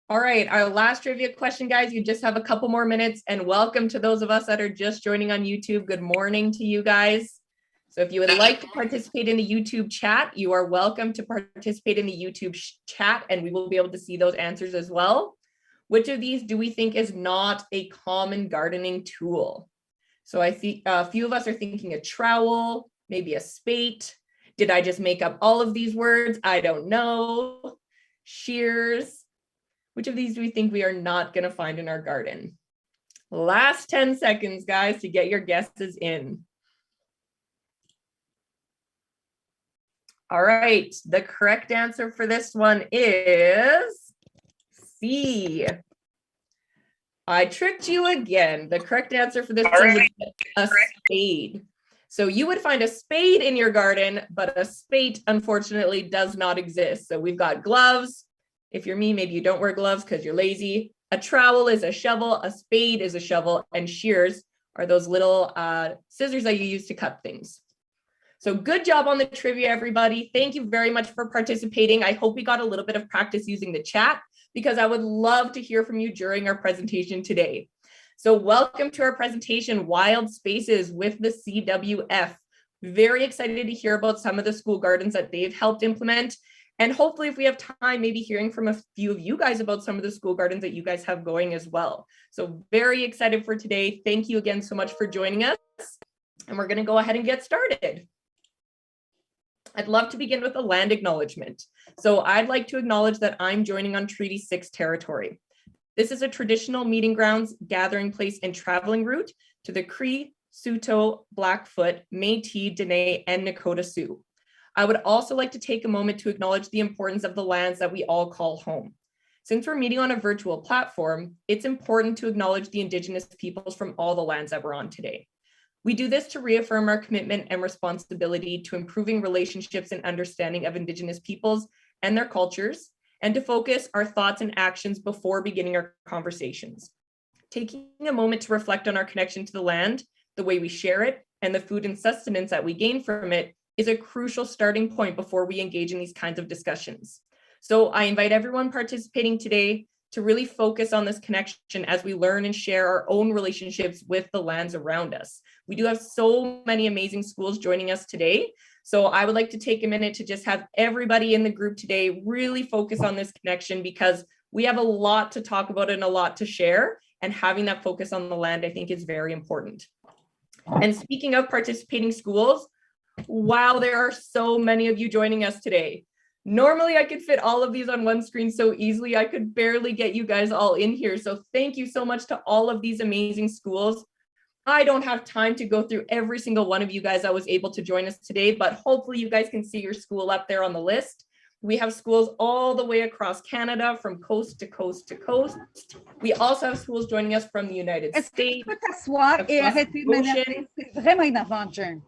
All right, our last trivia question, guys. You just have a couple more minutes, and welcome to those of us that are just joining on YouTube. Good morning to you guys. So if you would like to participate in the YouTube chat, you are welcome to participate in the YouTube chat, and we will be able to see those answers as well. Which of these do we think is not a common gardening tool? So I see a few of us are thinking a trowel, maybe a spate. Did I just make up all of these words? I don't know. Shears. Which of these do we think we are not going to find in our garden? Last 10 seconds, guys, to get your guesses in. All right, the correct answer for this one is C. I tricked you again. The correct answer for this one is a spade. So you would find a spade in your garden, but a spate, unfortunately, does not exist. So we've got gloves. If you're me, maybe you don't wear gloves because you're lazy. A trowel is a shovel, a spade is a shovel, and shears are those little scissors that you use to cut things. So good job on the trivia, everybody. Thank you very much for participating. I hope we got a little bit of practice using the chat because I would love to hear from you during our presentation today. So welcome to our presentation, Wild Spaces with the CWF. Very excited to hear about some of the school gardens that they've helped implement. And hopefully if we have time, maybe hearing from a few of you guys about some of the school gardens that you guys have going as well. So very excited for today. Thank you again so much for joining us. And we're going to go ahead and get started. I'd love to begin with a land acknowledgement. So I'd like to acknowledge that I'm joining on Treaty 6 territory. This is a traditional meeting grounds, gathering place, and traveling route to the Cree, Saulteaux, Blackfoot, Métis, Dene, and Nakota Sioux. I would also like to take a moment to acknowledge the importance of the lands that we all call home. Since we're meeting on a virtual platform, it's important to acknowledge the Indigenous peoples from all the lands that we're on today. We do this to reaffirm our commitment and responsibility to improving relationships and understanding of Indigenous peoples and their cultures, and to focus our thoughts and actions before beginning our conversations. Taking a moment to reflect on our connection to the land, the way we share it, and the food and sustenance that we gain from it is a crucial starting point before we engage in these kinds of discussions. So I invite everyone participating today to really focus on this connection as we learn and share our own relationships with the lands around us. We do have so many amazing schools joining us today. So I would like to take a minute to just have everybody in the group today really focus on this connection because we have a lot to talk about and a lot to share. And having that focus on the land, I think, is very important. And speaking of participating schools, wow, there are so many of you joining us today. Normally I could fit all of these on one screen so easily. I could barely get you guys all in here. So thank you so much to all of these amazing schools. I don't have time to go through every single one of you guys that was able to join us today, but hopefully you guys can see your school up there on the list. We have schools all the way across Canada, from coast to coast to coast. We also have schools joining us from the United States.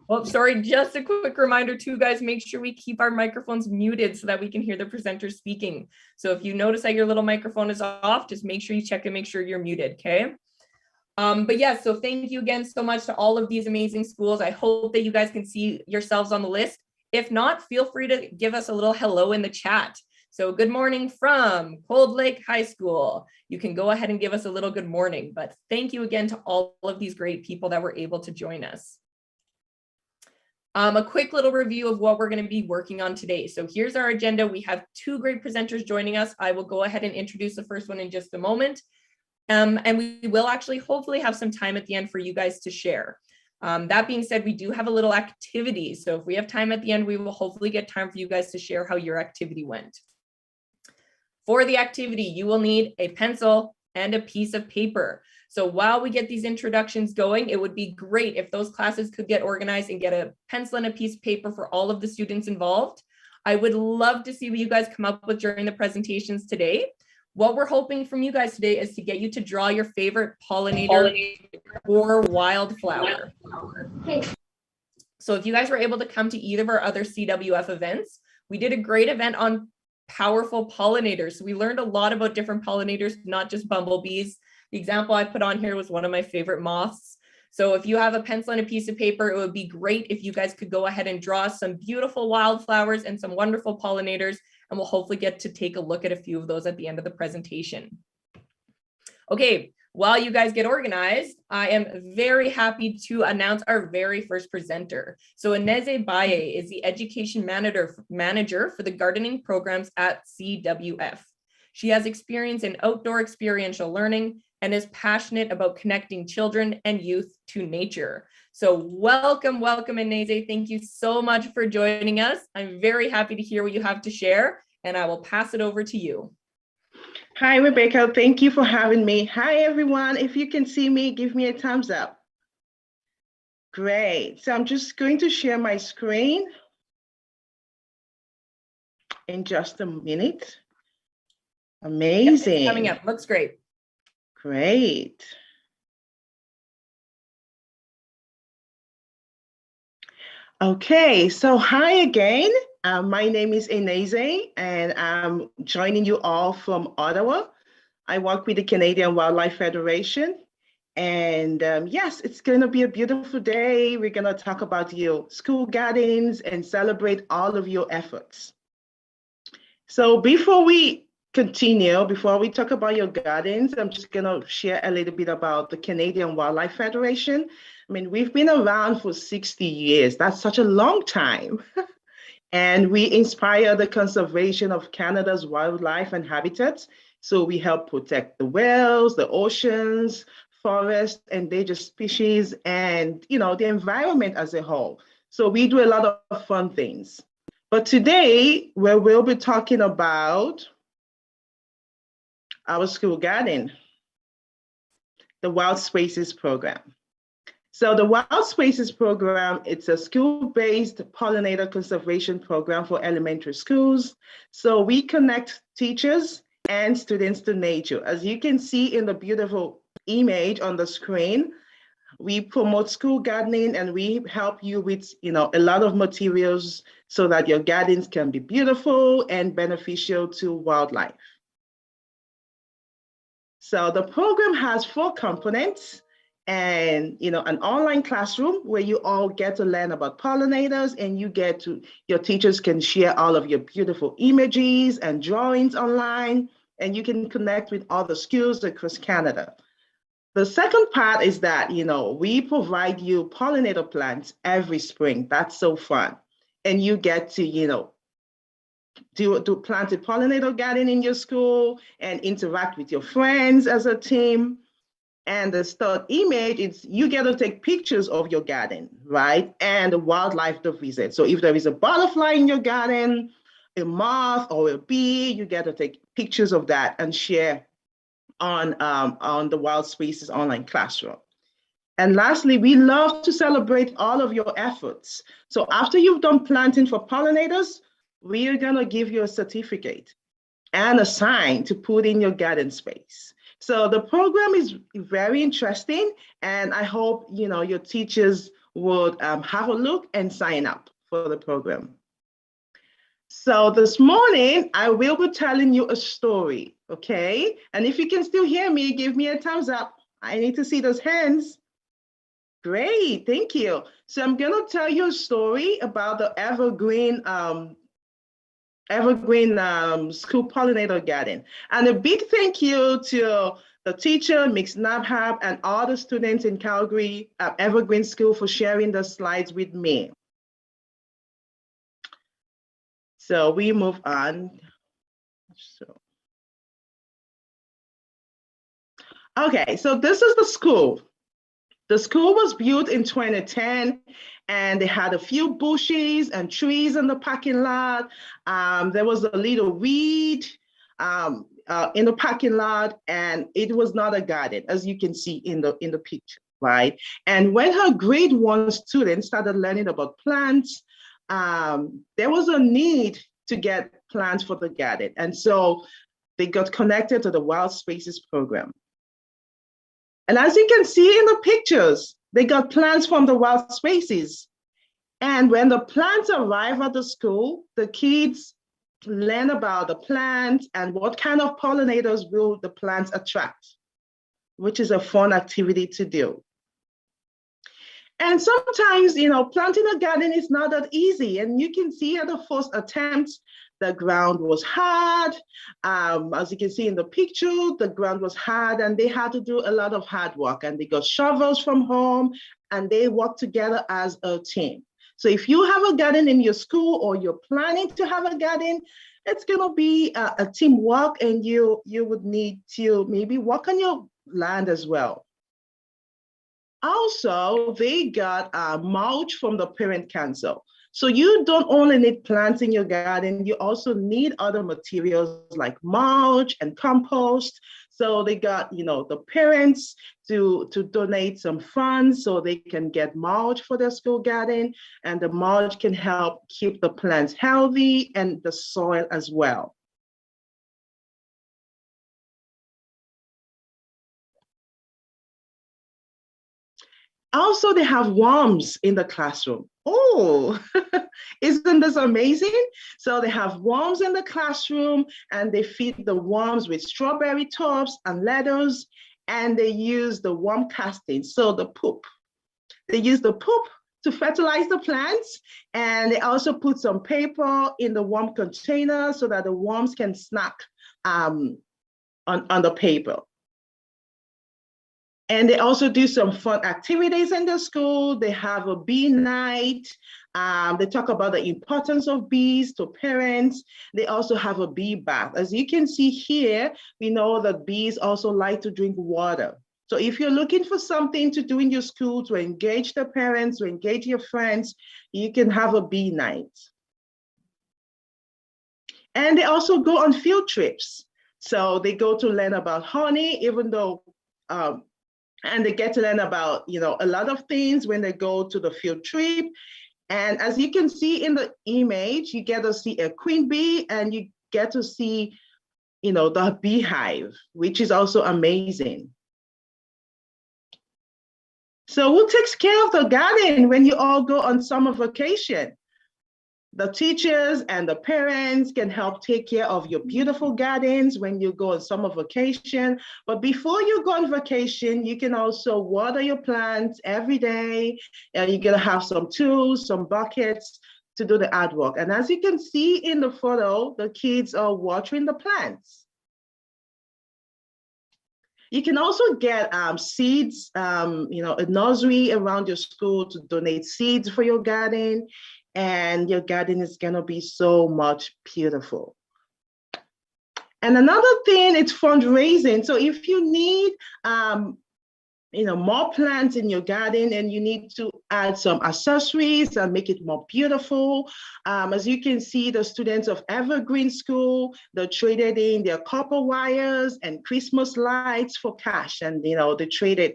Oh, sorry, just a quick reminder too, guys, make sure we keep our microphones muted so that we can hear the presenters speaking. So if you notice that your little microphone is off, just make sure you check and make sure you're muted, okay? But yeah, so thank you again so much to all of these amazing schools. I hope that you guys can see yourselves on the list. If not, feel free to give us a little hello in the chat. So good morning from Cold Lake High School. You can go ahead and give us a little good morning, but thank you again to all of these great people that were able to join us. A quick little review of what we're going to be working on today. So here's our agenda. We have two great presenters joining us. I will go ahead and introduce the first one in just a moment. And we will actually hopefully have some time at the end for you guys to share. That being said, we do have a little activity. So if we have time at the end, we will hopefully get time for you guys to share how your activity went. For the activity, you will need a pencil and a piece of paper. So while we get these introductions going, it would be great if those classes could get organized and get a pencil and a piece of paper for all of the students involved. I would love to see what you guys come up with during the presentations today. What we're hoping from you guys today is to get you to draw your favorite pollinator or wildflower. So if you guys were able to come to either of our other CWF events, we did a great event on powerful pollinators. So we learned a lot about different pollinators, not just bumblebees. The example I put on here was one of my favorite moths. So if you have a pencil and a piece of paper, it would be great if you guys could go ahead and draw some beautiful wildflowers and some wonderful pollinators and we'll hopefully get to take a look at a few of those at the end of the presentation. Okay, while you guys get organized, I am very happy to announce our very first presenter. So Ineze Baye is the education manager for the gardening programs at CWF. She has experience in outdoor experiential learning and is passionate about connecting children and youth to nature. So welcome, Ineze. Thank you so much for joining us. I'm very happy to hear what you have to share, and I will pass it over to you. Hi, Rebecca. Thank you for having me. Hi, everyone. If you can see me, give me a thumbs up. Great. So I'm just going to share my screen in just a minute. Amazing. It's coming up. Looks great. Great. Okay, so hi again. My name is Ineze, and I'm joining you all from Ottawa. I work with the Canadian Wildlife Federation. And yes, it's going to be a beautiful day. We're going to talk about your school gardens and celebrate all of your efforts. So before we continue, before we talk about your gardens, I'm just going to share a little bit about the Canadian Wildlife Federation. I mean, we've been around for 60 years. That's such a long time. And we inspire the conservation of Canada's wildlife and habitats. So we help protect the whales, the oceans, forests, endangered species, and the environment as a whole. So we do a lot of fun things. But today, we'll be talking about our school garden, the Wild Spaces program. So the Wild Spaces program, it's a school-based pollinator conservation program for elementary schools. So we connect teachers and students to nature. As you can see in the beautiful image on the screen, we promote school gardening and we help you with a lot of materials so that your gardens can be beautiful and beneficial to wildlife. So the program has 4 components. And an online classroom where you all get to learn about pollinators, and your teachers can share all of your beautiful images and drawings online, and you can connect with other schools across Canada. The second part is that we provide you pollinator plants every spring. That's so fun, and you get to do plant a pollinator garden in your school and interact with your friends as a team. And the third image is you get to take pictures of your garden, right? And the wildlife to visit. So if there is a butterfly in your garden, a moth or a bee, you get to take pictures of that and share on the Wild Spaces online classroom. And lastly, we love to celebrate all of your efforts. So after you've done planting for pollinators, we are gonna give you a certificate and a sign to put in your garden space. So the program is very interesting, and I hope your teachers would have a look and sign up for the program. So this morning, I will be telling you a story, okay? And if you can still hear me, give me a thumbs up. I need to see those hands. Great, thank you. So I'm gonna tell you a story about the evergreen school pollinator garden. And a big thank you to the teacher, Mix Nabhab, and all the students in Calgary Evergreen School for sharing the slides with me. So we move on. Okay, so this is the school. The school was built in 2010, and they had a few bushes and trees in the parking lot. There was a little weed in the parking lot, and it was not a garden, as you can see in the picture, right? And when her grade 1 students started learning about plants, there was a need to get plants for the garden. And so they got connected to the Wild Spaces program. And as you can see in the pictures, they got plants from the Wild Spaces. And when the plants arrive at the school, the kids learn about the plants and what kind of pollinators will the plants attract, which is a fun activity to do. And sometimes, planting a garden is not that easy. And you can see at the first attempt, The ground was hard. As you can see in the picture, the ground was hard and they had to do a lot of hard work, and they got shovels from home and they worked together as a team. So if you have a garden in your school or you're planning to have a garden, it's gonna be a teamwork, and you would need to maybe work on your land as well. Also, they got mulch from the parent council. So you don't only need plants in your garden, you also need other materials like mulch and compost. So they got, the parents to donate some funds so they can get mulch for their school garden, and the mulch can help keep the plants healthy and the soil as well. Also, they have worms in the classroom. Oh, isn't this amazing? So they have worms in the classroom, and they feed the worms with strawberry tops and lettuce, and they use the worm castings, so the poop. They use the poop to fertilize the plants, and they also put some paper in the worm container so that the worms can snack on the paper. And they also do some fun activities in the school. They have a bee night. They talk about the importance of bees to parents. They also have a bee bath. As you can see here, we know that bees also like to drink water. So if you're looking for something to do in your school to engage the parents, to engage your friends, you can have a bee night. And they also go on field trips. So they go to learn about honey, even though, and they get to learn about, a lot of things when they go to the field trip. And as you can see in the image, you get to see a queen bee, and you get to see, the beehive, which is also amazing. So who takes care of the garden when you all go on summer vacation? The teachers and the parents can help take care of your beautiful gardens when you go on summer vacation. But before you go on vacation, you can also water your plants every day. And you're gonna have some tools, some buckets to do the artwork. And as you can see in the photo, the kids are watering the plants. You can also get seeds, a nursery around your school to donate seeds for your garden, and your garden is gonna be so much beautiful. And another thing, it's fundraising. So if you need more plants in your garden and you need to add some accessories and make it more beautiful. As you can see, the students of Evergreen School, they traded in their copper wires and Christmas lights for cash. And, they traded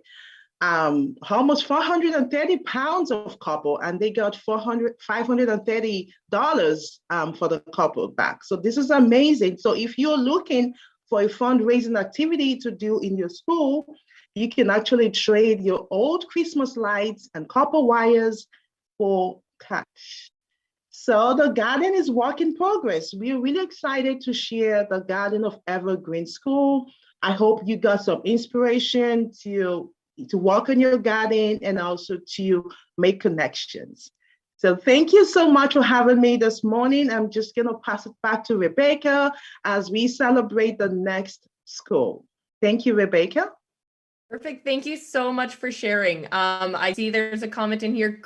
almost 430 pounds of copper, and they got $530 for the copper back. So this is amazing. So if you're looking for a fundraising activity to do in your school, you can actually trade your old Christmas lights and copper wires for cash. So the garden is work in progress. We're really excited to share the Garden of Evergreen School. I hope you got some inspiration to work on your garden and also to make connections. So thank you so much for having me this morning. I'm just gonna pass it back to Rebecca as we celebrate the next school. Thank you, Rebecca. Perfect. Thank you so much for sharing. I see there's a comment in here.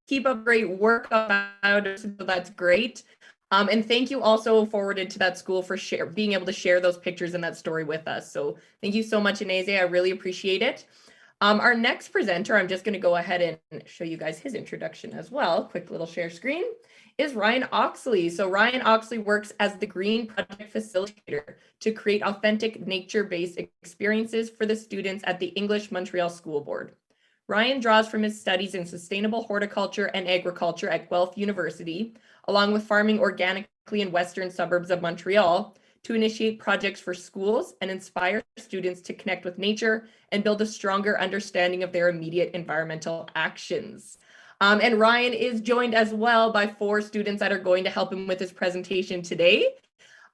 Keep up great work about it. So that's great. And thank you also forwarded to that school for being able to share those pictures and that story with us. So thank you so much, Ineze. I really appreciate it. Our next presenter, I'm just going to go ahead and show you guys his introduction as well. Quick little share screen, is Ryan Oxley. So Ryan Oxley works as the Green Project Facilitator to create authentic nature-based experiences for the students at the English Montreal School Board. Ryan draws from his studies in sustainable horticulture and agriculture at Guelph University, along with farming organically in western suburbs of Montreal, to initiate projects for schools and inspire students to connect with nature and build a stronger understanding of their immediate environmental actions. And Ryan is joined as well by 4 students that are going to help him with his presentation today.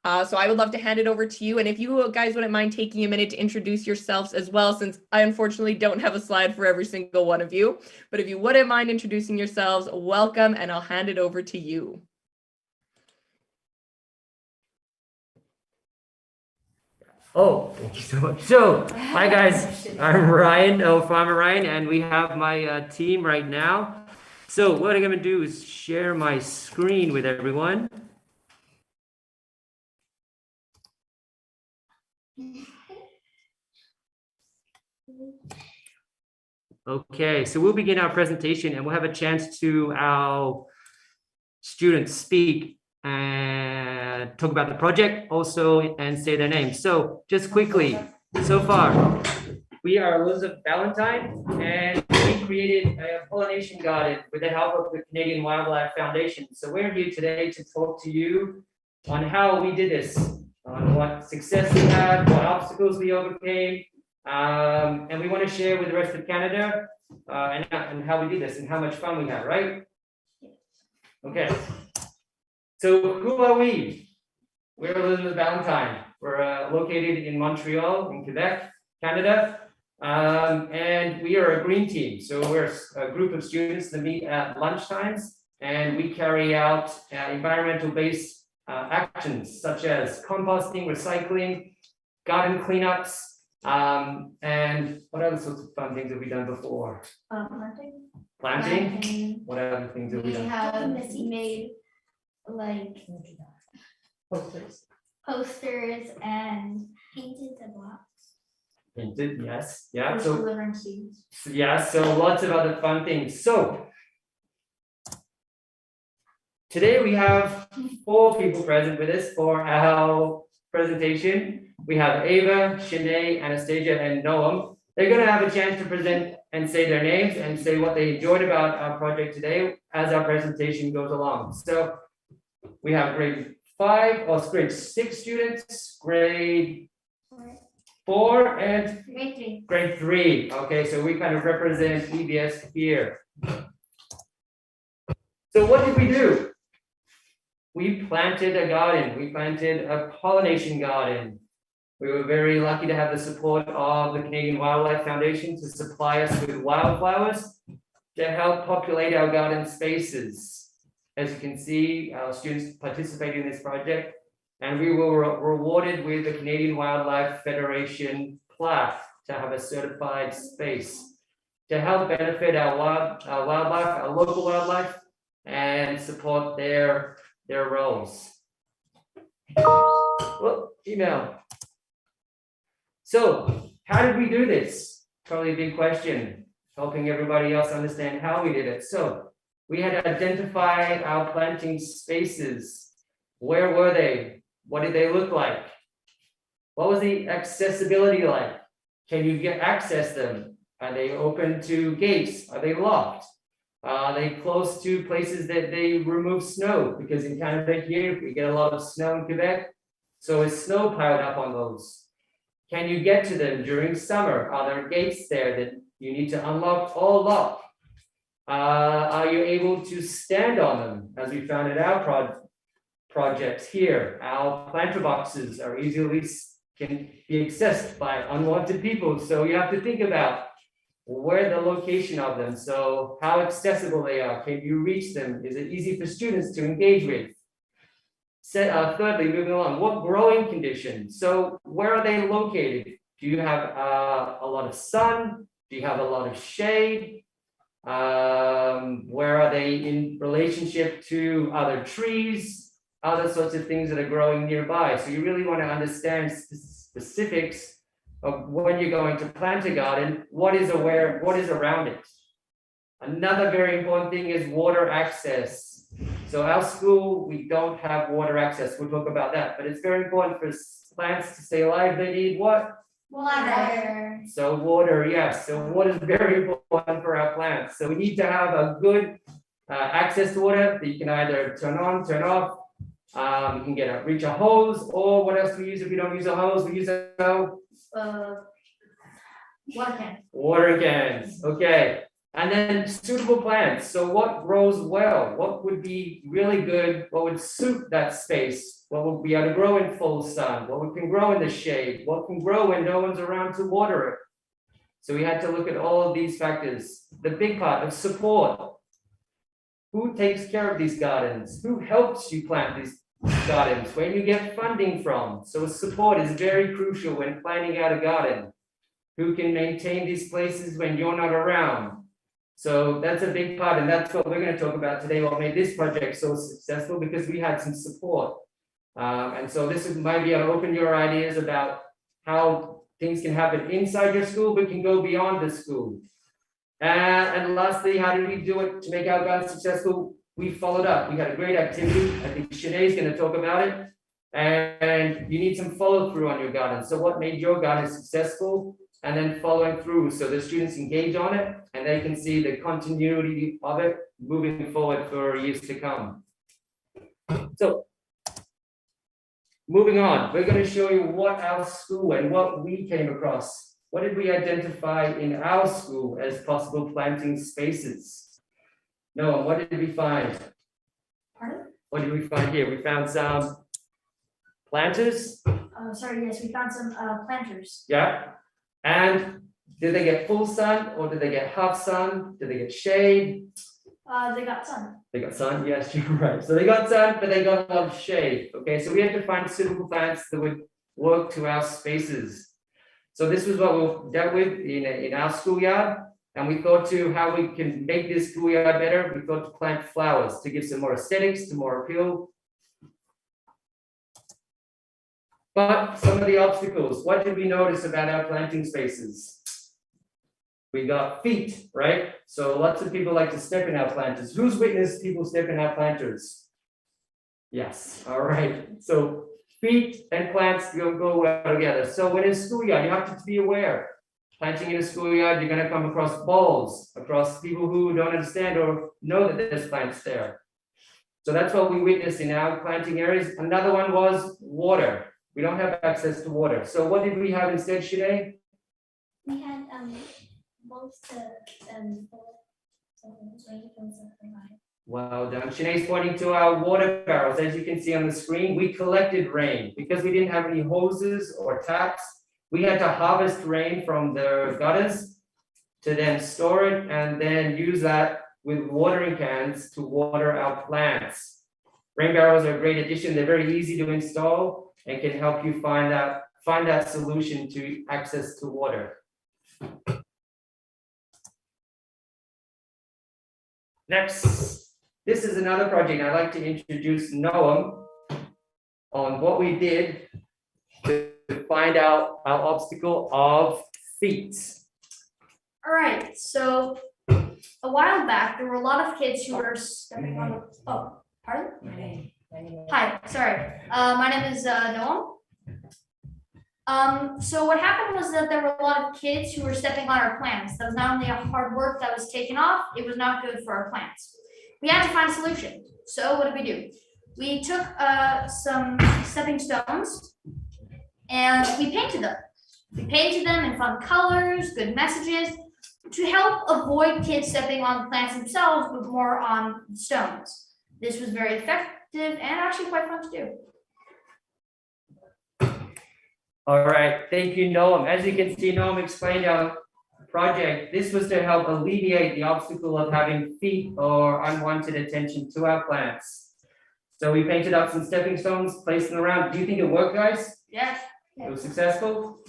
So I would love to hand it over to you. And if you guys wouldn't mind taking a minute to introduce yourselves as well, since I unfortunately don't have a slide for every single one of you, but if you wouldn't mind introducing yourselves, welcome, and I'll hand it over to you. Oh, thank you so much. So, hi guys, I'm Ryan, Farmer Ryan, and we have my team right now. So what I'm gonna do is share my screen with everyone. Okay, so we'll begin our presentation and we'll have a chance to our students speak and talk about the project also and say their names. So just quickly, so far, we are Elizabeth Valentine and we created a pollination garden with the help of the Canadian Wildlife Foundation. So we're here today to talk to you on how we did this, on what success we had, what obstacles we overcame, and we want to share with the rest of Canada and how we did this and how much fun we had, right? Okay. So who are we? We're Elizabeth Valentine. We're located in Montreal, in Quebec, Canada. And we are a green team. So we're a group of students that meet at lunchtimes and we carry out environmental-based actions such as composting, recycling, garden cleanups, and what other sorts of fun things have we done before? Planting. Planting? What other things have we We done? have made like posters and painted the blocks. Painted, yes, yeah. So Delivering seeds. yeah, so lots of other fun things. So today we have 4 people present with us for our presentation. We have Ava, Shanae, Anastasia, and Noam. They're going to have a chance to present and say their names and say what they enjoyed about our project today as our presentation goes along. So we have grade 5 or grade 6 students, grade 4 and Grade 3. grade 3. Okay, so we kind of represent EBS here. So what did we do? We planted a garden. We planted a pollination garden. We were very lucky to have the support of the Canadian Wildlife Foundation to supply us with wildflowers to help populate our garden spaces. As you can see, our students participated in this project, and we were rewarded with the Canadian Wildlife Federation plaque to have a certified space to help benefit our wildlife, our local wildlife, and support their roles. Well, email. So how did we do this? Probably a big question, helping everybody else understand how we did it. So we had identified our planting spaces. Where were they? What did they look like? What was the accessibility like? Can you access them? Are they open to gates? Are they locked? Are they close to places that they remove snow? Because in Canada here, we get a lot of snow in Quebec. So is snow piled up on those? Can you get to them during summer? Are there gates there that you need to unlock or lock? Are you able to stand on them? As we found in our projects here, our planter boxes are can be accessed by unwanted people. So you have to think about where the location of them. So how accessible they are. Can you reach them? Is it easy for students to engage with? Thirdly, moving along, what growing conditions? So where are they located? Do you have a lot of sun? Do you have a lot of shade? Where are they in relationship to other trees? Other sorts of things that are growing nearby. So you really want to understand specifics of when you're going to plant a garden, what is around it. Another very important thing is water access. So our school, we don't have water access. We'll talk about that, but it's very important for plants to stay alive. They need what? Water. So water, yes. So water is very important for our plants. So we need to have a good access to water that you can either turn on, turn off. You can reach a hose, or what else do we use if we don't use a hose? We use Water can. Water cans. Okay. And then suitable plants. So what grows well? What would be really good? What would suit that space? What would be able to grow in full sun? What can grow in the shade? What can grow when no one's around to water it? So we had to look at all of these factors. The big part of support. Who takes care of these gardens? Who helps you plant gardens? Where do you get funding from? So support is very crucial when planning out a garden. Who can maintain these places when you're not around? So that's a big part, and that's what we're going to talk about today. What made this project so successful, because we had some support. And so might be able to open your ideas about how things can happen inside your school, but can go beyond the school. And lastly, how did we do it to make our garden successful? We followed up. We had a great activity. I think Sinead is going to talk about it. And you need some follow through on your garden. So what made your garden successful? And then following through, so the students engage on it and they can see the continuity of it moving forward for years to come. So moving on, we're going to show you what our school and what we came across. What did we identify in our school as possible planting spaces? Noah, what did we find? Pardon? What did we find here? We found some planters. Sorry, yes, we found some planters. Yeah. And did they get full sun or did they get half sun? Did they get shade? They got sun. They got sun, yes, you're right. So they got sun, but they got a lot of shade. Okay, so we had to find suitable plants that would work to our spaces. So this was what we dealt with in our schoolyard. And we thought to how we can make this schoolyard better. We thought to plant flowers to give some more aesthetics, to more appeal. But some of the obstacles, what did we notice about our planting spaces? We got feet, right? So lots of people like to step in our planters. Who's witnessed people step in our planters? Yes, all right. So feet and plants go well together. So when in schoolyard, you have to be aware. Planting in a schoolyard, you're gonna come across balls, across people who don't understand or know that there's plants there. So that's what we witnessed in our planting areas. Another one was water. We don't have access to water. So what did we have instead, Sinead? We had bowls to rain from something. Well done. Sinead's pointing to our water barrels. As you can see on the screen, we collected rain because we didn't have any hoses or taps. We had to harvest rain from the gutters to then store it and then use that with watering cans to water our plants. Rain barrels are a great addition. They're very easy to install and can help you find that solution to access to water. Next, this is another project. I'd like to introduce Noam on what we did to find out our obstacle of feet. All right, so a while back, there were a lot of kids who were stepping on the, oh, pardon? Hi, sorry. My name is Noam. So what happened was that there were a lot of kids who were stepping on our plants. That was not only a hard work that was taken off, it was not good for our plants. We had to find a solution. So what did we do? We took some stepping stones and we painted them. We painted them in fun colors, good messages, to help avoid kids stepping on the plants themselves, but more on stones. This was very effective and actually quite fun to do. All right, thank you, Noam. As you can see, Noam explained our project. This was to help alleviate the obstacle of having feet or unwanted attention to our plants. So we painted up some stepping stones, placed them around. Do you think it worked, guys? Yes. It was successful?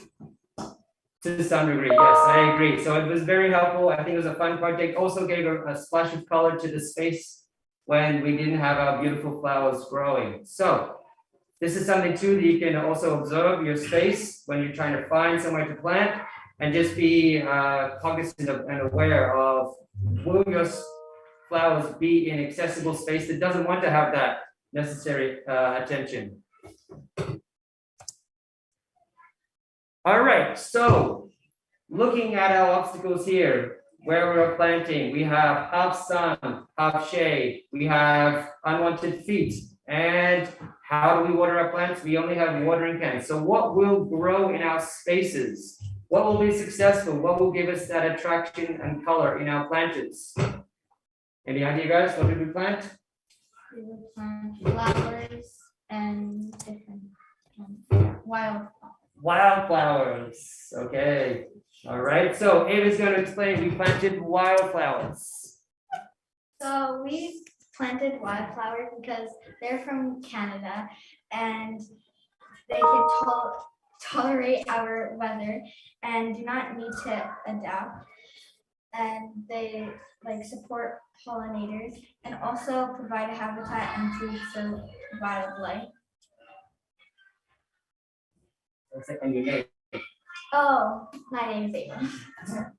To some degree, yes, I agree. So it was very helpful. I think it was a fun project. Also gave a splash of color to the space when we didn't have our beautiful flowers growing. So this is something too that you can also observe your space when you're trying to find somewhere to plant and just be cognizant of and aware of will your flowers be in accessible space that doesn't want to have that necessary attention. All right, so looking at our obstacles here, where we're planting, we have half sun, half shade, we have unwanted feet, and how do we water our plants? We only have watering cans. So what will grow in our spaces? What will be successful? What will give us that attraction and color in our planters? Any idea, guys? What did we plant? We would plant flowers and different Wildflowers. Okay. All right. So Ava's going to explain. We planted wildflowers. So we planted wildflowers because they're from Canada and they can tolerate our weather and do not need to adapt. And they like support pollinators and also provide a habitat and food for wildlife. And your name. Oh, my name is Ava.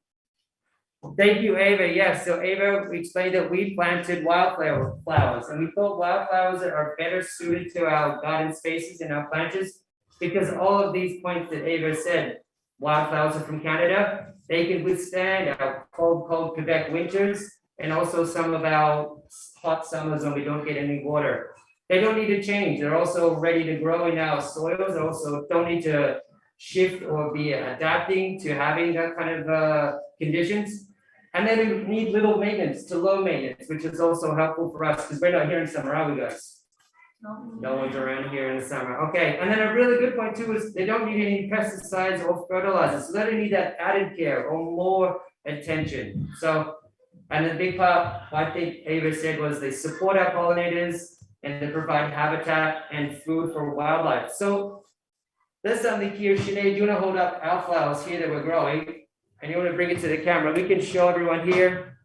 Thank you, Ava. Yes, so Ava explained that we planted wildflowers, and we thought wildflowers are better suited to our garden spaces and our planters because all of these points that Ava said, wildflowers are from Canada, they can withstand our cold Quebec winters and also some of our hot summers when we don't get any water. They don't need to change. They're also ready to grow in our soils. They also don't need to shift or be adapting to having that kind of conditions. And then we need little maintenance to low maintenance, which is also helpful for us because we're not here in summer, are we guys? No one's around here in the summer. Okay, and then a really good point too is they don't need any pesticides or fertilizers. So they don't need that added care or more attention. So, and the big part, I think Ava said was they support our pollinators and they provide habitat and food for wildlife. So there's something here. Sinead, do you want to hold up our flowers here that we're growing? And you want to bring it to the camera? We can show everyone here.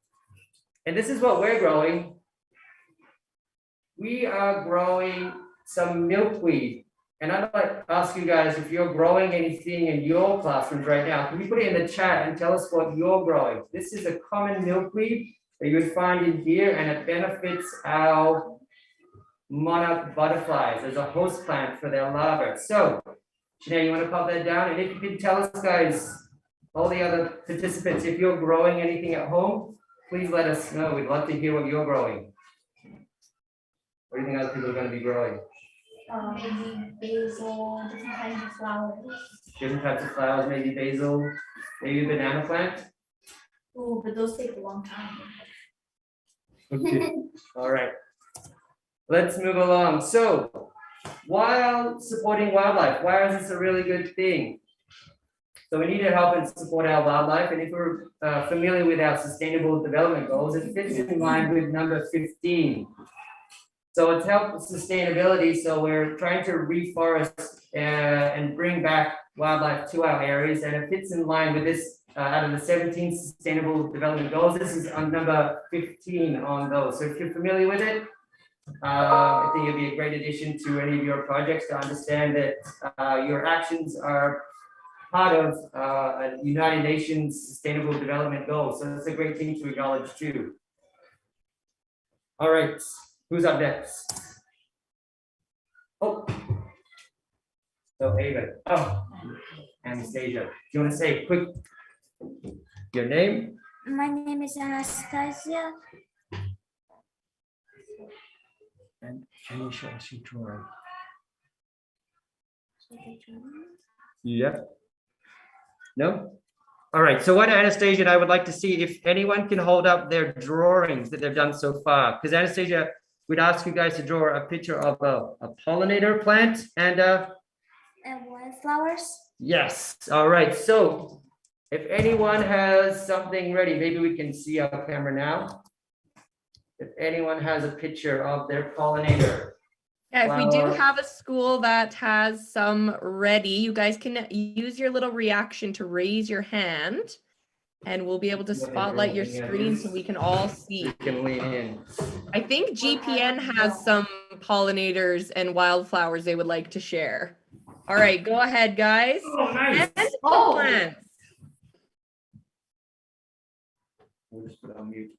And this is what we're growing. We are growing some milkweed. And I'd like to ask you guys if you're growing anything in your classrooms right now. Can you put it in the chat and tell us what you're growing? This is a common milkweed that you would find in here, and it benefits our monarch butterflies as a host plant for their larvae. So, Sinead, you want to pop that down? And if you can tell us, guys, all the other participants, if you're growing anything at home, please let us know. We'd love to hear what you're growing. What do you think other people are going to be growing? Maybe basil, different kinds of flowers. Different types of flowers, maybe basil, maybe a banana plant. Oh, but those take a long time. Okay. All right. Let's move along. So, while supporting wildlife, why is this a really good thing? So we need to help and support our wildlife. And if we're familiar with our sustainable development goals, it fits in line with number 15. So it's help with sustainability. So we're trying to reforest and bring back wildlife to our areas. And it fits in line with this out of the 17 sustainable development goals. This is on number 15 on those. So if you're familiar with it, I think it'd be a great addition to any of your projects to understand that your actions are part of a United Nations Sustainable Development Goals. So it's a great thing to acknowledge too. All right, who's up next? Oh, so Ava. Oh, Anastasia. Do you want to say quick your name? My name is Anastasia. And can you show us your drawing? Yep. No? All right, so what Anastasia and I would like to see if anyone can hold up their drawings that they've done so far. Because Anastasia, we'd ask you guys to draw a picture of a pollinator plant and Wildflowers. yes. All right, so if anyone has something ready, maybe we can see our camera now. If anyone has a picture of their pollinator. Yeah, if we do flower. have a school that has some ready, you guys can use your little reaction to raise your hand and we'll be able to spotlight your screen so we can all see. You can lean in. I think GPN has some pollinators and wildflowers they would like to share. All right, go ahead, guys. Oh, nice. And plants. We'll just put it on mute.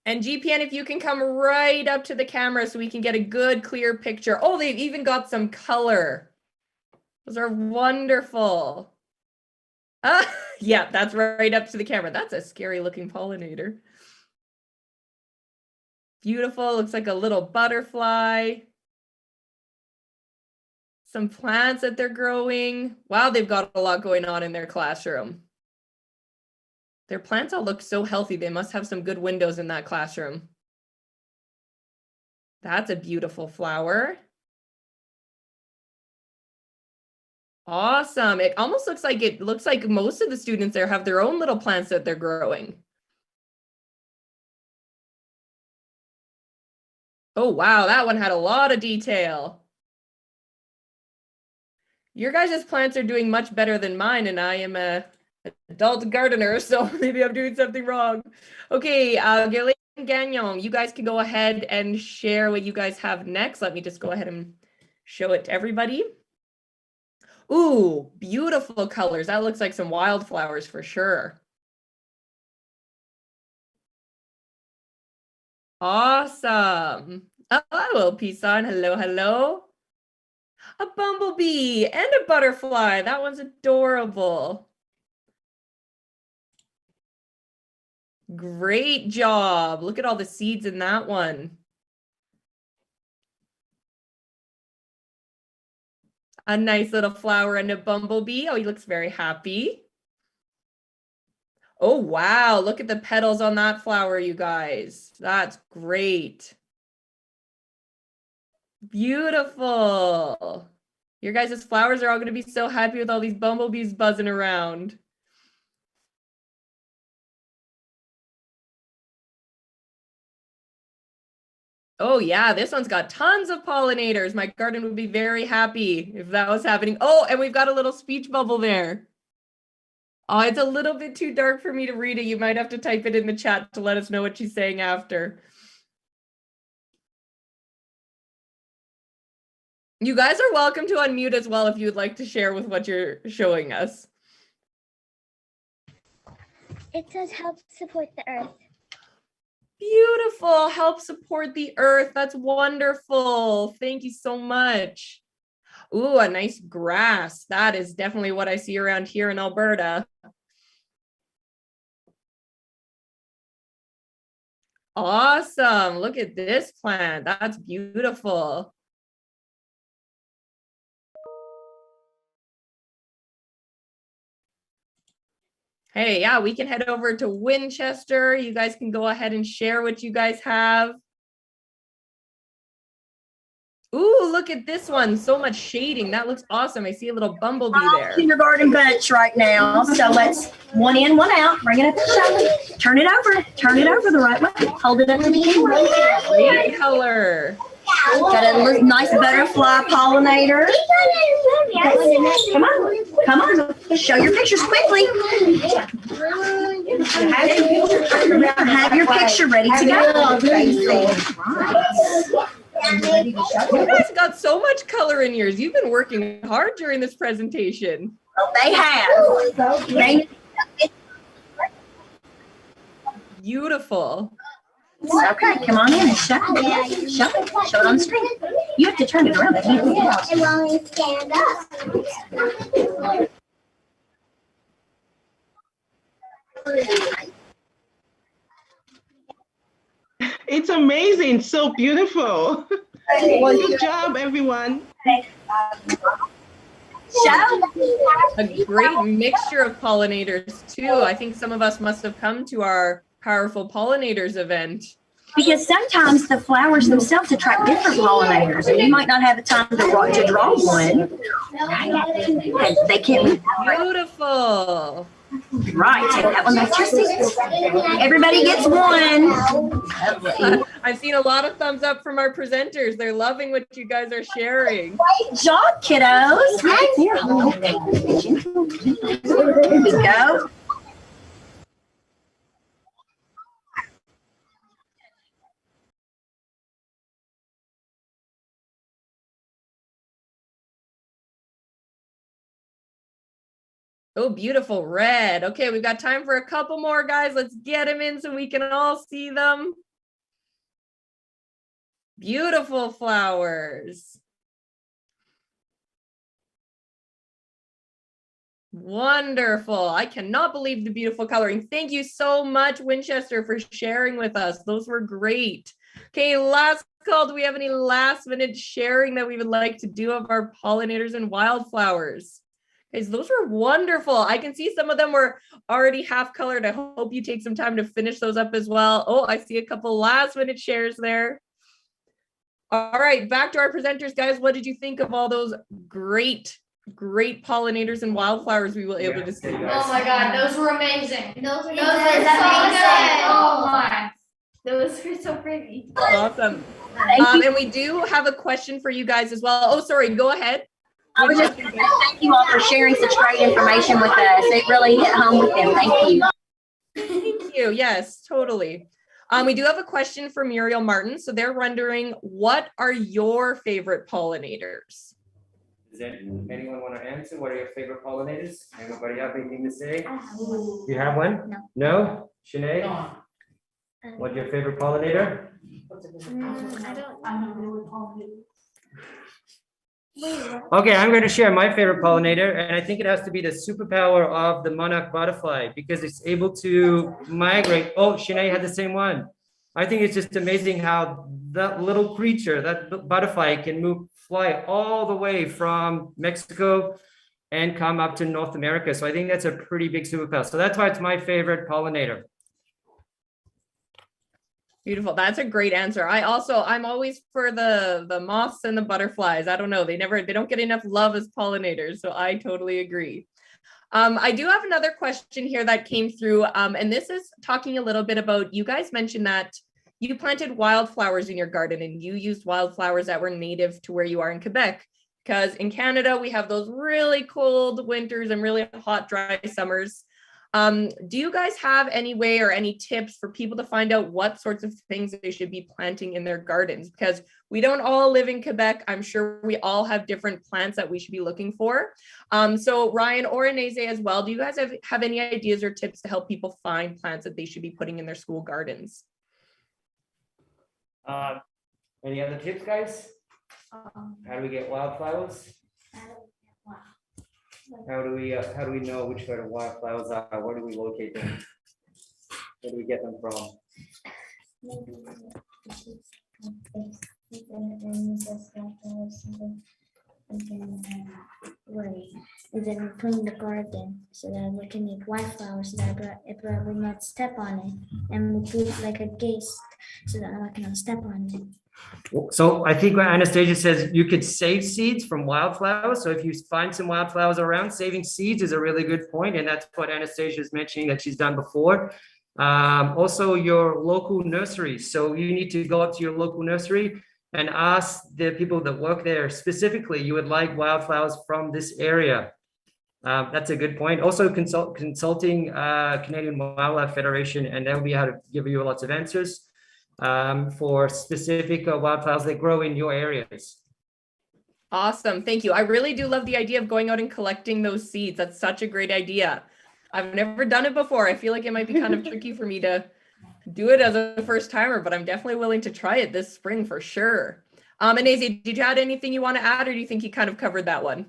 And GPN, if you can come right up to the camera so we can get a good, clear picture. Oh, they've even got some color. Those are wonderful. Yeah, that's right up to the camera. That's a scary looking pollinator. Beautiful, looks like a little butterfly. Some plants that they're growing. Wow, they've got a lot going on in their classroom. Their plants all look so healthy. They must have some good windows in that classroom. That's a beautiful flower. Awesome. It almost looks like most of the students there have their own little plants that they're growing. Oh, wow, that one had a lot of detail. Your guys' plants are doing much better than mine, and I am a adult gardener, so maybe I'm doing something wrong. Okay, Ghislaine and Gagnon, you guys can go ahead and share what you guys have next. Let me just go ahead and show it to everybody. Ooh, beautiful colors. That looks like some wildflowers for sure. Awesome. Oh, hello, Pisan. Hello, hello. A bumblebee and a butterfly. That one's adorable. Great job. Look at all the seeds in that one. A nice little flower and a bumblebee. Oh, he looks very happy. Oh, wow. Look at the petals on that flower, you guys. That's great. Beautiful. Your guys' flowers are all going to be so happy with all these bumblebees buzzing around. Oh yeah, this one's got tons of pollinators. My garden would be very happy if that was happening. Oh, and we've got a little speech bubble there. Oh, it's a little bit too dark for me to read it. You might have to type it in the chat to let us know what she's saying after. You guys are welcome to unmute as well if you would like to share with what you're showing us. It says help support the earth. Beautiful. Help support the earth. That's wonderful. Thank you so much. Ooh, a nice grass. That is definitely what I see around here in Alberta. Awesome. Look at this plant. That's beautiful. Hey, yeah, we can head over to Winchester. You guys can go ahead and share what you guys have. Ooh, look at this one. So much shading. That looks awesome. I see a little bumblebee there. Kindergarten bunch right now. So let's one in, one out. Bring it up the shoulder. Turn it over. Turn it over the right way. Hold it up to the camera. Great color. Got a nice butterfly pollinator. Come on. Come on. Show your pictures quickly. Have your picture ready to go. You guys got so much color in yours. You've been working hard during this presentation. They have. Beautiful. Okay, come on in and show it. Show it on the screen. You have to turn it around. It won't stand up. It's amazing. So beautiful. Good job, everyone. A great mixture of pollinators too. I think some of us must have come to our Powerful Pollinators event. Because sometimes the flowers themselves attract different pollinators, and you might not have the time to draw one. Right? They can't. Beautiful. Right, take that one back to your seat. Everybody gets one. I've seen a lot of thumbs up from our presenters. They're loving what you guys are sharing. Great job, kiddos. Here, hold on. There we go. Oh, beautiful red. Okay, we've got time for a couple more, guys. Let's get them in so we can all see them. Beautiful flowers. Wonderful. I cannot believe the beautiful coloring. Thank you so much, Winchester, for sharing with us. Those were great. Okay, last call. Do we have any last minute sharing that we would like to do of our pollinators and wildflowers? Guys, those were wonderful. I can see some of them were already half colored. I hope you take some time to finish those up as well. Oh, I see a couple last minute shares there. All right, back to our presenters, guys. What did you think of all those great pollinators and wildflowers we were able to see? Oh my God, those were amazing. Those were Those were so good. Oh my. Those were so pretty. Awesome. Thank you. And we do have a question for you guys as well. Oh, sorry, go ahead. I was just going to say thank you all for sharing such great information with us. It really hit home with them. Thank you. Thank you. Yes, totally. We do have a question for Muriel Martin. So they're wondering, what are your favorite pollinators? Does anyone want to answer? What are your favorite pollinators? Anybody have anything to say? You have one? No. No? Sinead? What's your favorite pollinator? Okay, I'm going to share my favorite pollinator, and I think it has to be the superpower of the monarch butterfly because it's able to migrate. Oh, Sinead had the same one. I think it's just amazing how that little creature, that butterfly, can fly all the way from Mexico and come up to North America. So I think that's a pretty big superpower. So that's why it's my favorite pollinator. Beautiful. That's a great answer. I'm always for the moths and the butterflies. I don't know. They don't get enough love as pollinators. So I totally agree. I do have another question here that came through. And this is talking a little bit about, you guys mentioned that you planted wildflowers in your garden and you used wildflowers that were native to where you are in Quebec. Because in Canada, we have those really cold winters and really hot, dry summers. Do you guys have any way or any tips for people to find out what sorts of things they should be planting in their gardens? Because we don't all live in Quebec. I'm sure we all have different plants that we should be looking for. So Ryan or Ineze as well, do you guys have any ideas or tips to help people find plants that they should be putting in their school gardens? Any other tips, guys? How do we get wildflowers? How do we know which kind of wildflowers are? Where do we locate them? Where do we get them from? And then clean the garden so that we can make wildflowers so that it will not step on it, and we put like a gate so that I cannot step on it. So I think what Anastasia says, you could save seeds from wildflowers. So if you find some wildflowers around, saving seeds is a really good point. And that's what Anastasia is mentioning that she's done before. Also your local nurseries. So you need to go up to your local nursery and ask the people that work there specifically, you would like wildflowers from this area. That's a good point. Also consulting Canadian Wildlife Federation, and they'll be able to give you lots of answers for specific wildflowers that grow in your areas. Awesome. Thank you. I really do love the idea of going out and collecting those seeds. That's such a great idea. I've never done it before. I feel like it might be kind of tricky for me to do it as a first timer, but I'm definitely willing to try it this spring for sure. Ineze, did you add anything you want to add, or do you think you kind of covered that one?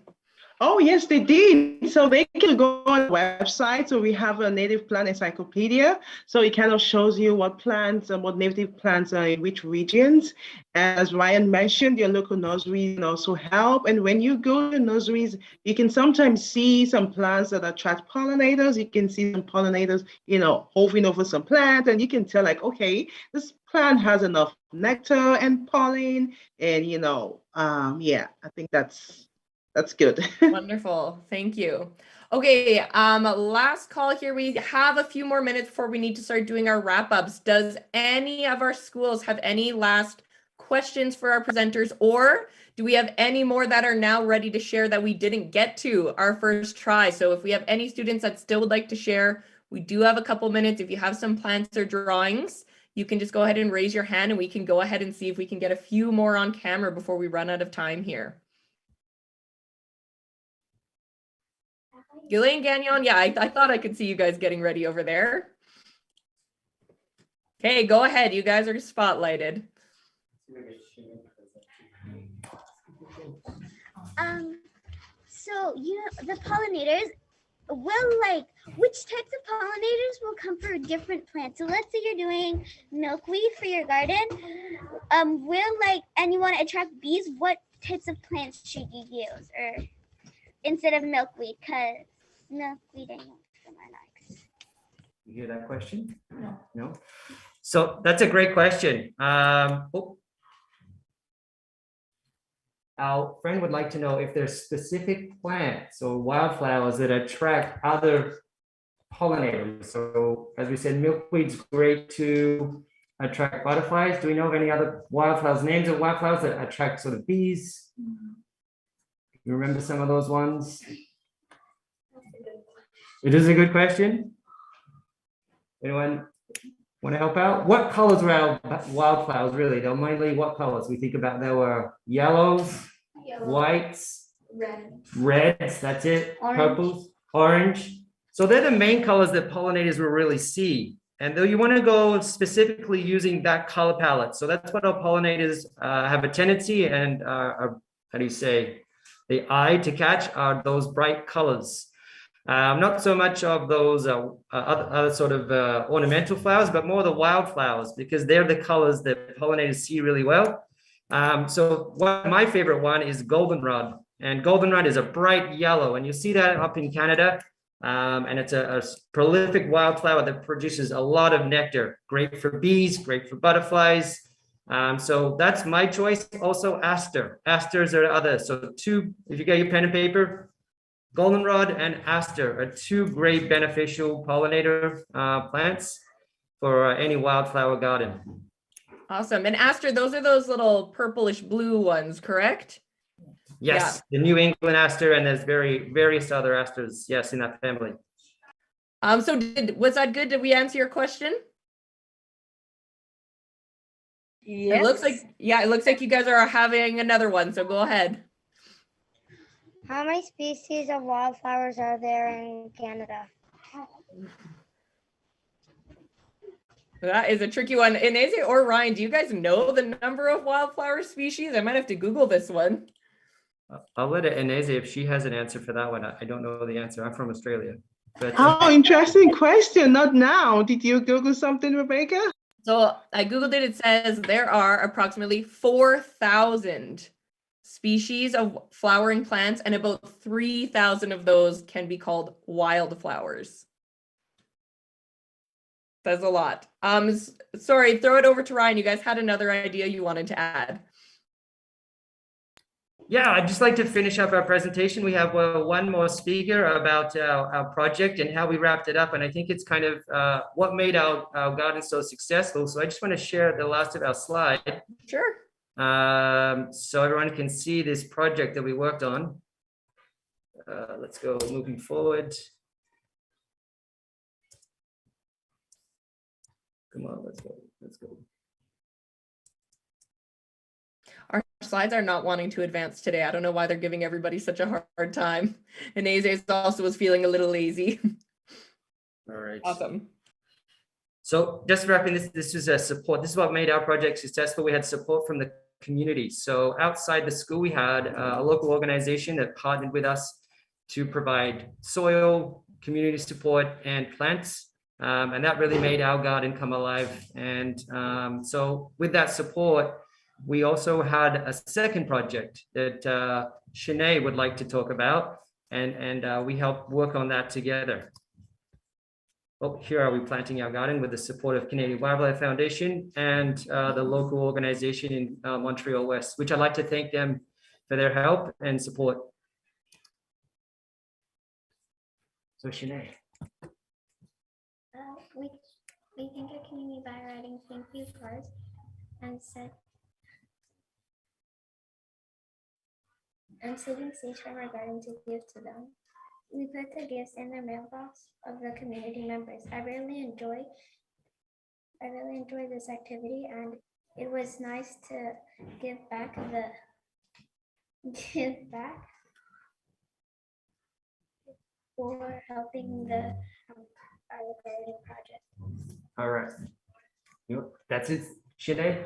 Oh, yes, they did. So they can go on the website. So we have a native plant encyclopedia. So it kind of shows you what plants and what native plants are in which regions. As Ryan mentioned, your local nurseries can also help. And when you go to nurseries, you can sometimes see some plants that attract pollinators. You can see some pollinators, hovering over some plants, and you can tell like, okay, this plant has enough nectar and pollen. And, yeah, I think that's good. Wonderful. Thank you. Okay. Last call here. We have a few more minutes before we need to start doing our wrap ups. Does any of our schools have any last questions for our presenters, or do we have any more that are now ready to share that we didn't get to our first try? So if we have any students that still would like to share, we do have a couple minutes. If you have some plants or drawings, you can just go ahead and raise your hand and we can go ahead and see if we can get a few more on camera before we run out of time here. Ghislaine Gagnon, yeah, I thought I could see you guys getting ready over there. Okay, go ahead. You guys are spotlighted. So the pollinators will which types of pollinators will come for different plants? So let's say you're doing milkweed for your garden. And you want to attract bees, what types of plants should you use, or instead of milkweed? Because milkweed I know from our likes. You hear that question? No. So that's a great question. Our friend would like to know if there's specific plants or wildflowers that attract other pollinators. So as we said, milkweed's great to attract butterflies. Do we know of any other wildflowers, names of wildflowers that attract sort of bees? You remember some of those ones? It is a good question. Anyone want to help out? What colors were our wildflowers really? They're mainly what colors? We think about there were yellows, whites, reds, that's it, Orange. purples, orange. So they're the main colors that pollinators will really see. And though you want to go specifically using that color palette. So that's what our pollinators have a tendency and how do you say, the eye to catch are those bright colors. Not so much of those other sort of ornamental flowers, but more the wildflowers, because they're the colors that pollinators see really well. So my favorite one is goldenrod, and goldenrod is a bright yellow, and you see that up in Canada. And it's a prolific wildflower that produces a lot of nectar, great for bees, great for butterflies. So that's my choice. Also aster. Asters are others. So if you get your pen and paper, goldenrod and aster are two great beneficial pollinator plants for any wildflower garden. Awesome. And aster, those are those little purplish blue ones, correct? Yes, the New England aster, and there's various other asters, yes, in that family. So was that good? Did we answer your question? Yes. It looks like you guys are having another one, so go ahead. How many species of wildflowers are there in Canada? That is a tricky one. Ineze or Ryan, do you guys know the number of wildflower species? I might have to Google this one. I'll let Ineze, if she has an answer for that one. I don't know the answer. I'm from Australia. But, Oh, interesting question. Not now. Did you Google something, Rebecca? So I Googled it. It says there are approximately 4,000 species of flowering plants, and about 3,000 of those can be called wildflowers. That's a lot. Sorry, throw it over to Ryan. You guys had another idea you wanted to add. Yeah, I'd just like to finish up our presentation. We have one more speaker about our project and how we wrapped it up. And I think it's kind of what made our garden so successful. So I just want to share the last of our slide. Sure. So everyone can see this project that we worked on. Let's go moving forward. Come on, let's go. Our slides are not wanting to advance today. I don't know why they're giving everybody such a hard time. And Ineze also was feeling a little lazy. All right. Awesome. So just wrapping this is a support. This is what made our project successful. We had support from the community. So outside the school, we had a local organization that partnered with us to provide soil, community support, and plants. And that really made our garden come alive. And so with that support, we also had a second project that Shanae would like to talk about, and we helped work on that together. Oh, here are we planting our garden with the support of Canadian Wildlife Foundation and the local organization in Montreal West, which I'd like to thank them for their help and support. So Shanae. We thank our community by writing thank you cards and saving seeds from our garden to give to them. We put the gifts in the mailbox of the community members. I really enjoy this activity, and it was nice to give back for helping our garden project. All right. That's it, Shanae.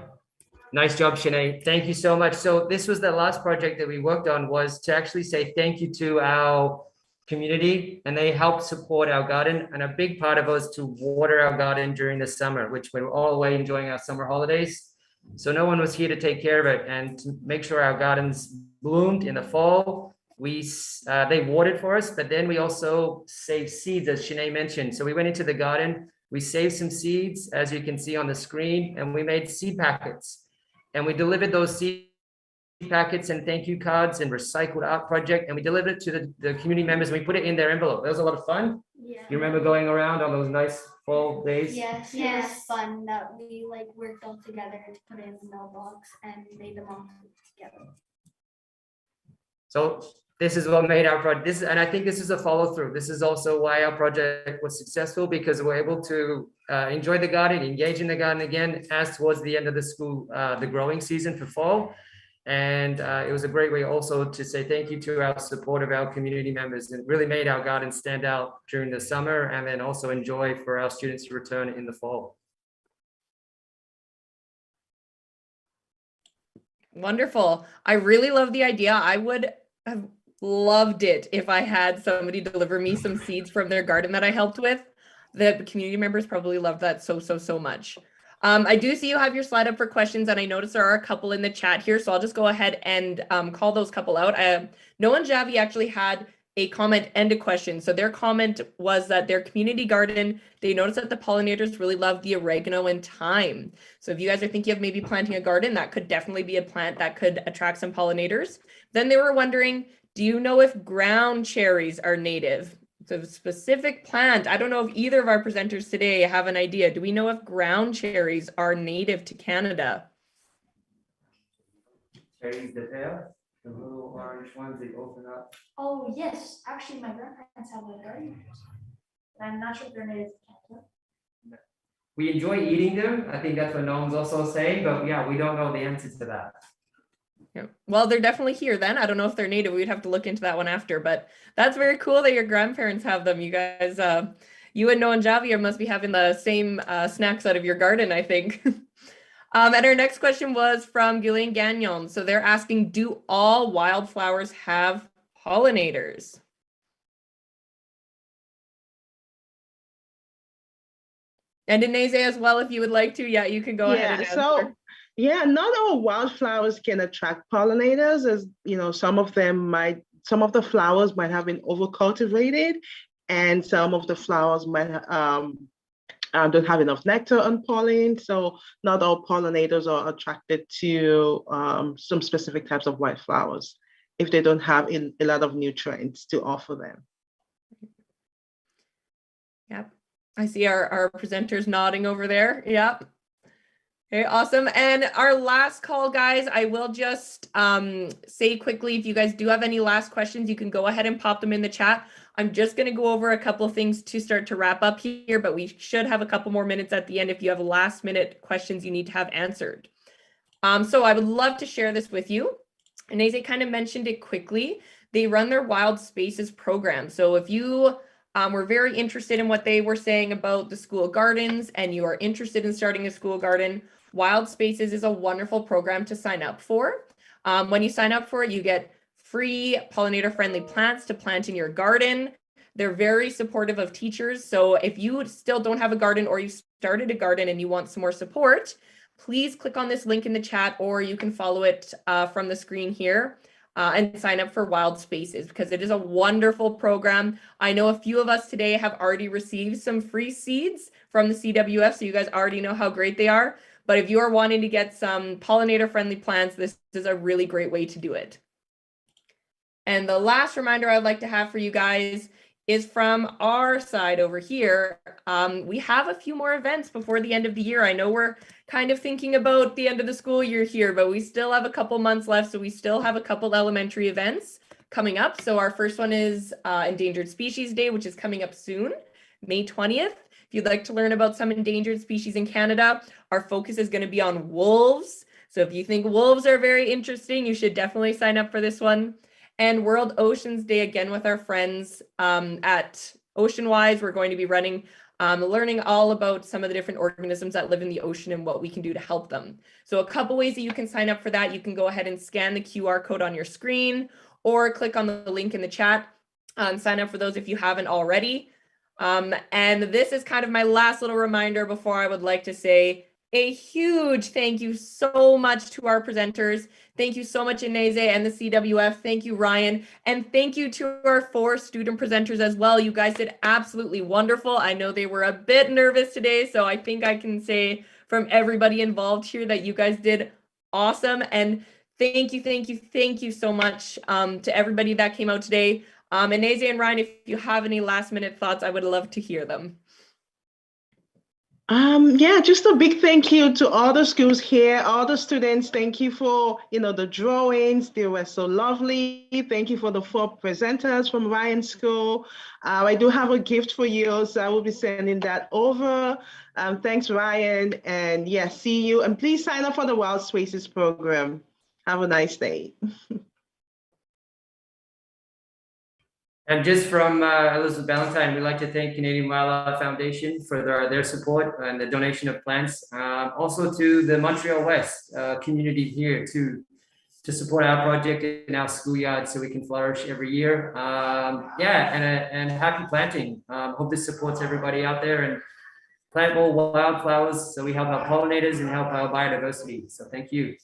Nice job, Shanae. Thank you so much. So this was the last project that we worked on, was to actually say thank you to our community, and they helped support our garden. And a big part of it was to water our garden during the summer, which we were all away enjoying our summer holidays. So no one was here to take care of it and to make sure our gardens bloomed in the fall. They watered for us, but then we also saved seeds, as Shanae mentioned. So we went into the garden, we saved some seeds, as you can see on the screen, and we made seed packets. And we delivered those seed packets and thank you cards and recycled art project, and we delivered it to the community members, and we put it in their envelope. That was a lot of fun. Yeah. You remember going around on those nice fall days? Yes, it was Yes. fun that we like worked all together to put in the mailbox and made them all together. So this is what made our project, this, and I think this is a follow through. This is also why our project was successful, because we're able to enjoy the garden, engage in the garden again as towards the end of the school, the growing season for fall. And it was a great way also to say thank you to our support of our community members, and really made our garden stand out during the summer, and then also enjoy for our students to return in the fall. Wonderful. I really love the idea. I would have loved it if I had somebody deliver me some seeds from their garden that I helped with. The community members probably loved that so much. I do see you have your slide up for questions, and I notice there are a couple in the chat here, so I'll just go ahead and call those couple out. Noah and Javi actually had a comment and a question. So their comment was that their community garden, they noticed that the pollinators really love the oregano and thyme. So if you guys are thinking of maybe planting a garden, that could definitely be a plant that could attract some pollinators. Then they were wondering, do you know if ground cherries are native? It's a specific plant. I don't know if either of our presenters today have an idea. Do we know if ground cherries are native to Canada? Cherries that there, the little orange ones they open up. Oh, yes, actually, my grandparents have a garden. I'm not sure if they're native to Canada. We enjoy eating them. I think that's what Noam's also saying, but yeah, we don't know the answer to that. Yeah. Well, they're definitely here then. I don't know if they're native. We'd have to look into that one after, but that's very cool that your grandparents have them. You guys, you and Noah and Javier must be having the same snacks out of your garden, I think. And our next question was from Gillian Gagnon. So they're asking, do all wildflowers have pollinators? And Ineze as well, if you would like to, yeah, you can go ahead and answer. So yeah, not all wildflowers can attract pollinators, as you know, some of the flowers might have been overcultivated, and some of the flowers might don't have enough nectar and pollen. So not all pollinators are attracted to some specific types of wildflowers if they don't have a lot of nutrients to offer them. Yep. I see our presenters nodding over there. Yep. Okay, awesome. And our last call, guys, I will just say quickly, if you guys do have any last questions, you can go ahead and pop them in the chat. I'm just going to go over a couple of things to start to wrap up here, but we should have a couple more minutes at the end if you have last minute questions you need to have answered. So I would love to share this with you. Ineze kind of mentioned it quickly. They run their Wild Spaces program. So if you were very interested in what they were saying about the school gardens and you are interested in starting a school garden, Wild Spaces is a wonderful program to sign up for. When you sign up for it, you get free pollinator-friendly plants to plant in your garden. They're very supportive of teachers. So if you still don't have a garden or you started a garden and you want some more support, please click on this link in the chat, or you can follow it from the screen here and sign up for Wild Spaces, because it is a wonderful program. I know a few of us today have already received some free seeds from the CWF, so you guys already know how great they are. But if you are wanting to get some pollinator-friendly plants, this is a really great way to do it. And the last reminder I'd like to have for you guys is from our side over here. We have a few more events before the end of the year. I know we're kind of thinking about the end of the school year here, but we still have a couple months left. So we still have a couple elementary events coming up. So our first one is Endangered Species Day, which is coming up soon, May 20th. If you'd like to learn about some endangered species in Canada, our focus is going to be on wolves. So if you think wolves are very interesting, you should definitely sign up for this one. And World Oceans Day, again, with our friends at OceanWise. We're going to be running, learning all about some of the different organisms that live in the ocean and what we can do to help them. So a couple ways that you can sign up for that. You can go ahead and scan the QR code on your screen or click on the link in the chat and sign up for those if you haven't already. And this is kind of my last little reminder before I would like to say a huge thank you so much to our presenters. Thank you so much, Ineze and the CWF. Thank you, Ryan. And thank you to our 4 student presenters as well. You guys did absolutely wonderful. I know they were a bit nervous today, so I think I can say from everybody involved here that you guys did awesome. And thank you so much to everybody that came out today. And Naze and Ryan, if you have any last minute thoughts, I would love to hear them. Yeah, just a big thank you to all the schools here, all the students. Thank you for, the drawings. They were so lovely. Thank you for the 4 presenters from Ryan School. I do have a gift for you, so I will be sending that over. Thanks, Ryan. And yeah, see you. And please sign up for the Wild Spaces program. Have a nice day. And just from Elizabeth Ballantyne, we'd like to thank Canadian Wildlife Foundation for their support and the donation of plants. Also to the Montreal West community here to support our project in our schoolyard so we can flourish every year. And happy planting. Hope this supports everybody out there, and plant more wildflowers so we help our pollinators and help our biodiversity. So thank you.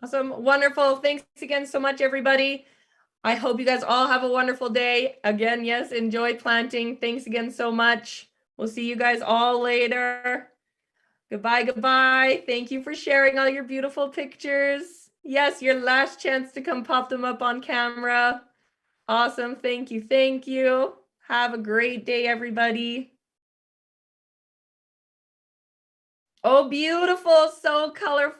Awesome. Wonderful. Thanks again so much, everybody. I hope you guys all have a wonderful day. Again, yes, enjoy planting. Thanks again so much. We'll see you guys all later. Goodbye, goodbye. Thank you for sharing all your beautiful pictures. Yes, your last chance to come pop them up on camera. Awesome. Thank you. Thank you. Have a great day, everybody. Oh, beautiful. So colorful.